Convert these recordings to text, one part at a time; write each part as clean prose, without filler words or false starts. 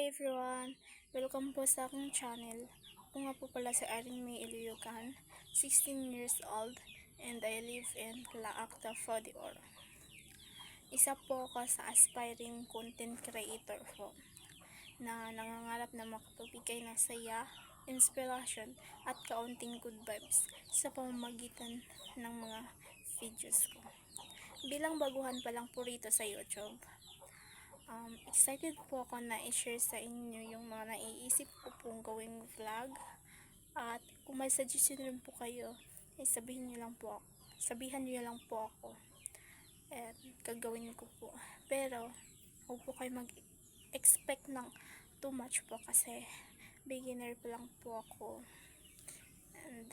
everyone! Welcome po sa aking channel. Ako nga po pala si Irene May Iluyocan, 16 years old, and I live in La Acta, Fodior. Isa po ako sa aspiring content creator po na nangangarap na makapagbigay ng saya, inspiration at kaunting good vibes sa pamamagitan ng mga videos ko. Bilang baguhan pa lang po rito sa YouTube, excited po ako na i-share sa inyo yung mga naiisip ko pong gawing vlog, at kung may suggestion rin po kayo, sabihan nyo lang po ako at gagawin ko po. Pero huwag po kayo mag-expect ng too much po kasi beginner pa lang po ako and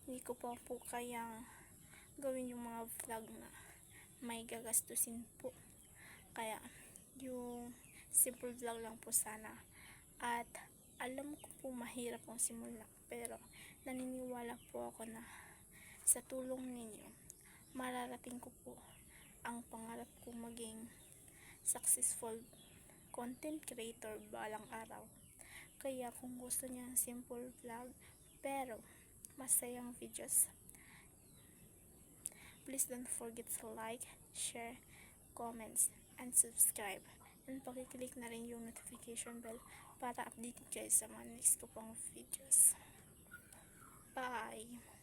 hindi ko pa po kayang gawin yung mga vlog na may gagastusin po. Kaya yung simple vlog lang po sana. At alam ko po mahirap ang simula, pero naniniwala po ako na sa tulong ninyo mararating ko po ang pangarap ko maging successful content creator balang araw. Kaya kung gusto niyo ng simple vlog pero masayang videos, please don't forget to like, share, comments, and subscribe, and pakiclick na rin yung notification bell para updated kayo sa mga next ko pang videos. Bye!